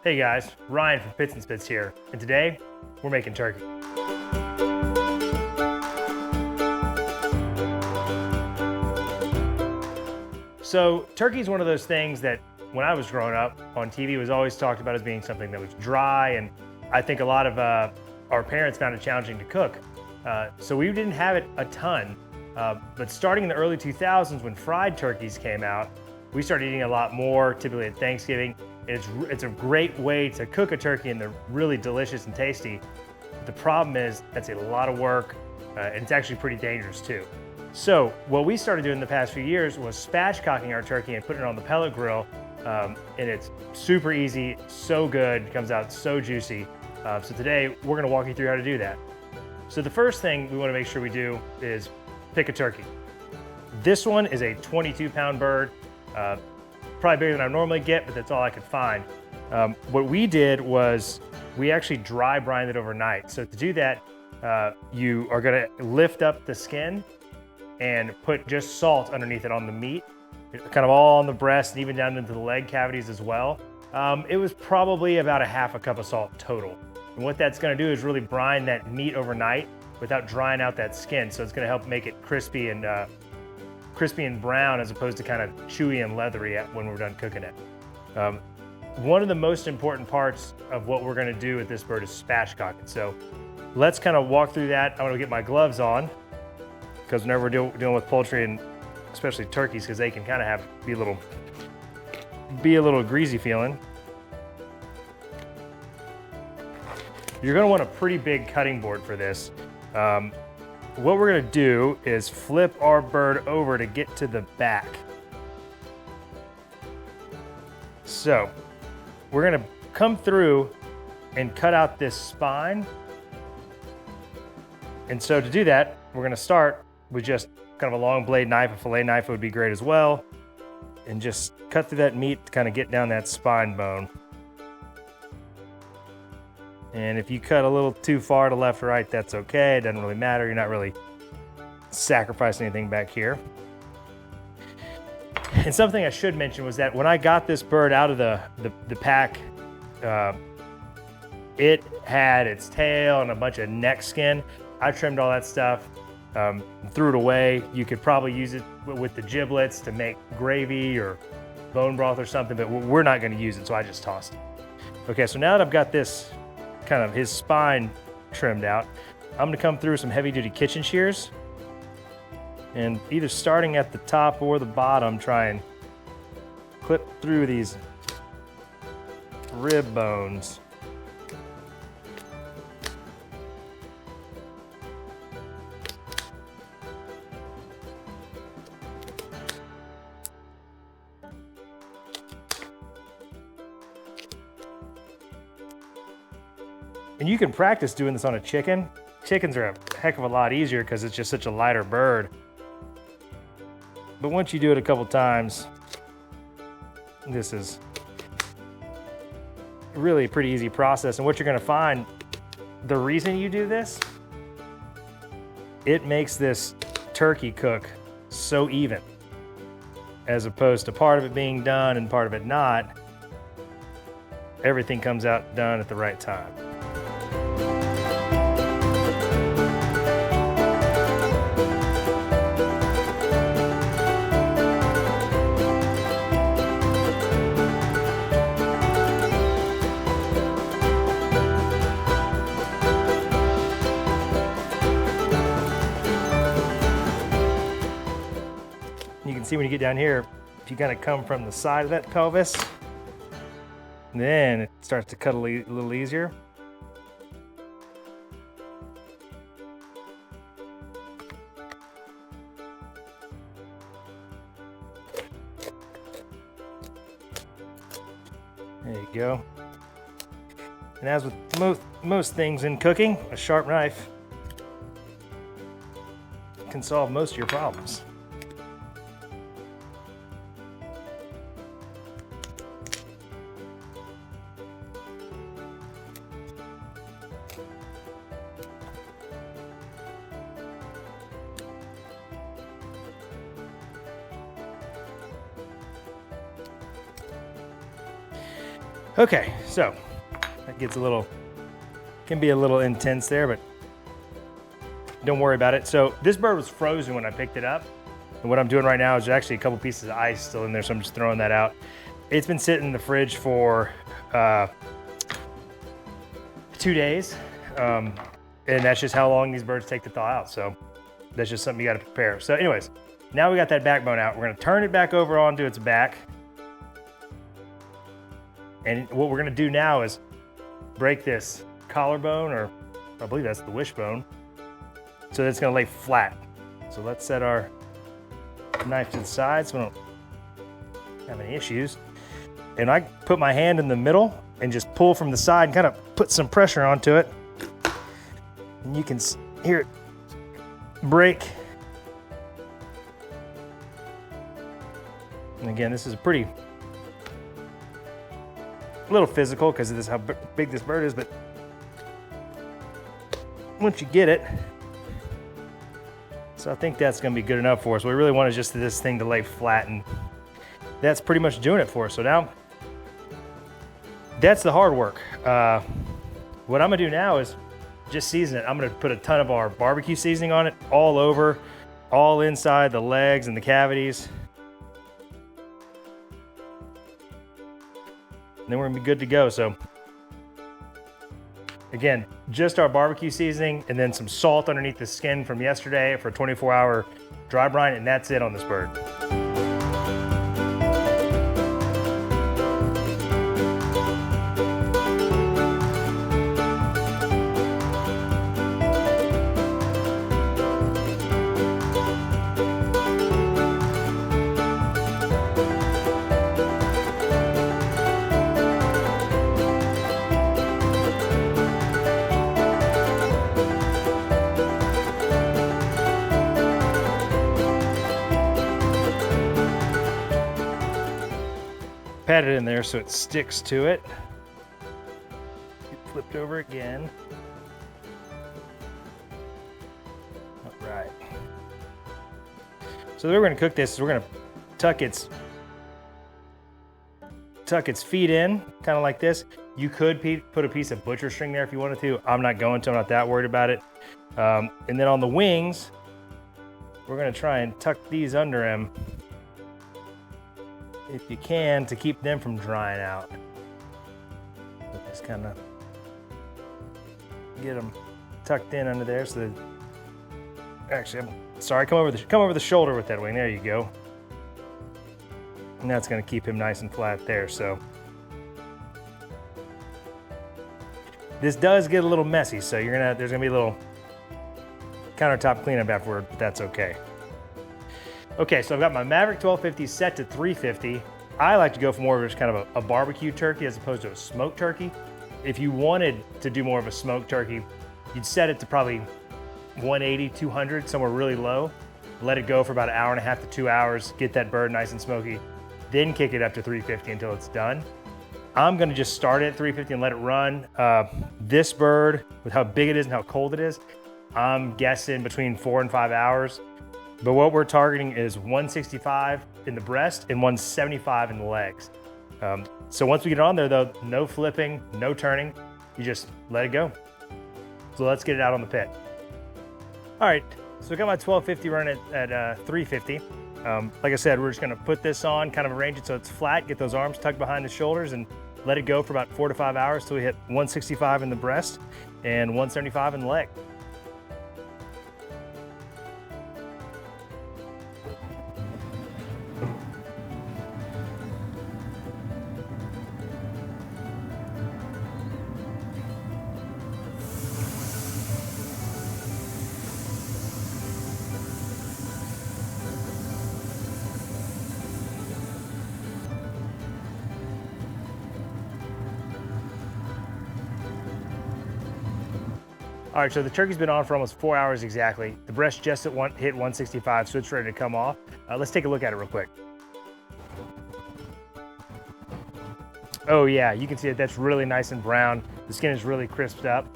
Hey guys, Ryan from Pits and Spits here, and today we're making turkey. So turkey is one of those things that when I was growing up on TV was always talked about as being something that was dry, and I think a lot of our parents found it challenging to cook. So we didn't have it a ton, but starting in the early 2000s when fried turkeys came out, we started eating a lot more, typically at Thanksgiving. It's a great way to cook a turkey and they're really delicious and tasty. But the problem is that's a lot of work and it's actually pretty dangerous too. So what we started doing the past few years was spatchcocking our turkey and putting it on the pellet grill. And it's super easy, so good, comes out so juicy. So today we're gonna walk you through how to do that. So the first thing we wanna make sure we do is pick a turkey. This one is a 22-pound bird. Probably bigger than I normally get, but that's all I could find. What we did was we actually dry brined it overnight. So to do that, you are gonna lift up the skin and put just salt underneath it on the meat, kind of all on the breast and even down into the leg cavities as well. It was probably about a half a cup of salt total. And what that's gonna do is really brine that meat overnight without drying out that skin. So it's gonna help make it crispy and brown as opposed to kind of chewy and leathery when we're done cooking it. One of the most important parts of what we're gonna do with this bird is spatchcock it. So let's kind of walk through that. I'm gonna get my gloves on because whenever we're dealing with poultry and especially turkeys, because they can kind of be a little greasy feeling. You're gonna want a pretty big cutting board for this. What we're gonna do is flip our bird over to get to the back. So we're gonna come through and cut out this spine. And so to do that, we're gonna start with just kind of a long blade knife. A fillet knife would be great as well. And just cut through that meat to kind of get down that spine bone. And if you cut a little too far to left or right, that's okay. It doesn't really matter. You're not really sacrificing anything back here. And something I should mention was that when I got this bird out of the pack, it had its tail and a bunch of neck skin. I trimmed all that stuff, threw it away. You could probably use it with the giblets to make gravy or bone broth or something, but we're not gonna use it, so I just tossed it. Okay, so now that I've got this kind of his spine trimmed out, I'm gonna come through some heavy duty kitchen shears and either starting at the top or the bottom, try and clip through these rib bones. And you can practice doing this on a chicken. Chickens are a heck of a lot easier because it's just such a lighter bird. But once you do it a couple times, this is really a pretty easy process. And what you're gonna find, the reason you do this, it makes this turkey cook so even, as opposed to part of it being done and part of it not. Everything comes out done at the right time. You can see when you get down here, if you kind of come from the side of that pelvis, then it starts to cut a little easier. There you go. And as with most things in cooking, a sharp knife can solve most of your problems. Okay, so that gets can be a little intense there, but don't worry about it. So this bird was frozen when I picked it up. And what I'm doing right now is there's actually a couple pieces of ice still in there, so I'm just throwing that out. It's been sitting in the fridge for 2 days. And that's just how long these birds take to thaw out. So that's just something you gotta prepare. So anyways, now we got that backbone out. We're gonna turn it back over onto its back. And what we're gonna do now is break this collarbone, or I believe that's the wishbone, so that it's gonna lay flat. So let's set our knife to the side so we don't have any issues. And I put my hand in the middle and just pull from the side and kind of put some pressure onto it. And you can hear it break. And again, this is a little physical because this is how big this bird is, but once you get it, so I think that's gonna be good enough for us. What we really want is just this thing to lay flat, and that's pretty much doing it for us. So now, that's the hard work. What I'm gonna do now is just season it. I'm gonna put a ton of our barbecue seasoning on it, all over, all inside the legs and the cavities. And then we're gonna be good to go. So again, just our barbecue seasoning and then some salt underneath the skin from yesterday for a 24-hour dry brine, and that's it on this bird. Pat it in there so it sticks to it. Flipped over again. All right. So the way we're gonna cook this is we're gonna tuck its feet in, kind of like this. You could put a piece of butcher string there if you wanted to. I'm not going to, I'm not that worried about it. And then on the wings, we're gonna try and tuck these under him if you can, to keep them from drying out. Just kind of get them tucked in under there so that, actually, I'm sorry, come over the shoulder with that wing. There you go. And that's gonna keep him nice and flat there. So this does get a little messy, so there's gonna be a little countertop cleanup afterward, but that's okay. Okay, so I've got my Maverick 1250 set to 350. I like to go for more of just kind of a barbecue turkey as opposed to a smoked turkey. If you wanted to do more of a smoked turkey, you'd set it to probably 180, 200, somewhere really low. Let it go for about 1.5 hours to 2 hours, get that bird nice and smoky, then kick it up to 350 until it's done. I'm gonna just start it at 350 and let it run. This bird, with how big it is and how cold it is, I'm guessing between 4 and 5 hours. But what we're targeting is 165 in the breast and 175 in the legs. So once we get it on there though, no flipping, no turning, you just let it go. So let's get it out on the pit. All right, so I got my 1250 running at 350. Like I said, we're just gonna put this on, kind of arrange it so it's flat, get those arms tucked behind the shoulders and let it go for about 4 to 5 hours till we hit 165 in the breast and 175 in the leg. All right, so the turkey's been on for almost 4 hours exactly. The breast just hit 165, so it's ready to come off. Let's take a look at it real quick. Oh yeah, you can see that that's really nice and brown. The skin is really crisped up.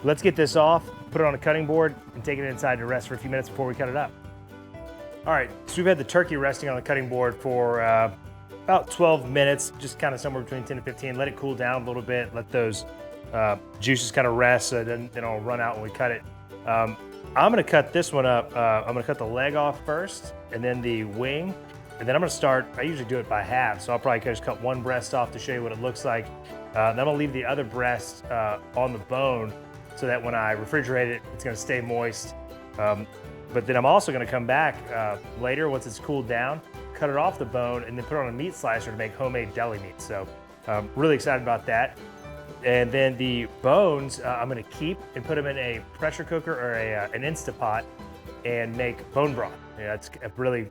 Let's get this off, put it on a cutting board, and take it inside to rest for a few minutes before we cut it up. All right, so we've had the turkey resting on the cutting board for about 12 minutes, just kind of somewhere between 10 to 15. Let it cool down a little bit. Let those juices kind of rest so then it'll run out when we cut it. I'm gonna cut this one up. I'm gonna cut the leg off first and then the wing. And then I'm gonna start, I usually do it by half. So I'll probably just cut one breast off to show you what it looks like. Then I'm gonna leave the other breast on the bone so that when I refrigerate it, it's gonna stay moist. But then I'm also gonna come back later once it's cooled down, cut it off the bone, and then put it on a meat slicer to make homemade deli meat. So really excited about that. And then the bones, I'm gonna keep and put them in a pressure cooker or an Instapot and make bone broth. It's a really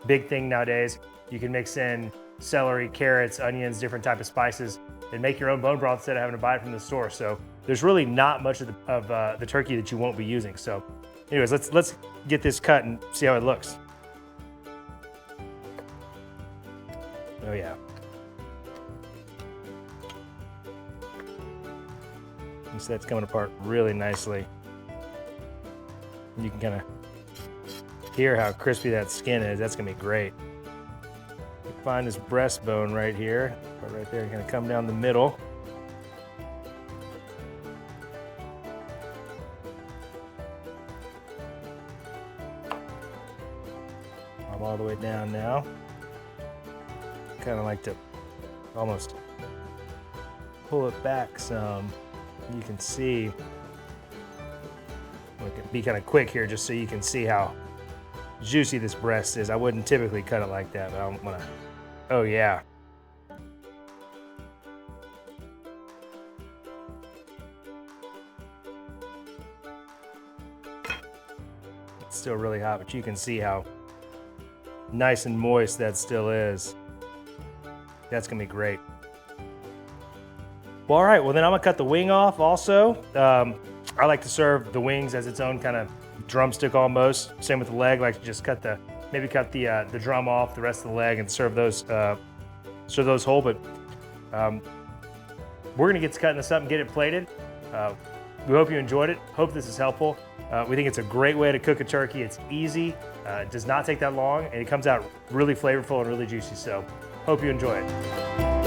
big thing nowadays. You can mix in celery, carrots, onions, different type of spices, and make your own bone broth instead of having to buy it from the store. So there's really not much of the turkey that you won't be using. So anyways, let's get this cut and see how it looks. Oh yeah. You see that's coming apart really nicely. You can kind of hear how crispy that skin is. That's gonna be great. You find this breastbone right here, right there, gonna come down the middle. I'm all the way down now. Kind of like to almost pull it back some. You can see, we can be kind of quick here just so you can see how juicy this breast is. I wouldn't typically cut it like that, but I'm gonna, oh yeah. It's still really hot, but you can see how nice and moist that still is. That's gonna be great. Well, all right, well then I'm gonna cut the wing off also. I like to serve the wings as its own kind of drumstick almost. Same with the leg, like to just maybe cut the drum off, the rest of the leg, and serve those whole. But we're gonna get to cutting this up and get it plated. We hope you enjoyed it. Hope this is helpful. We think it's a great way to cook a turkey. It's easy, it does not take that long, and it comes out really flavorful and really juicy. So hope you enjoy it.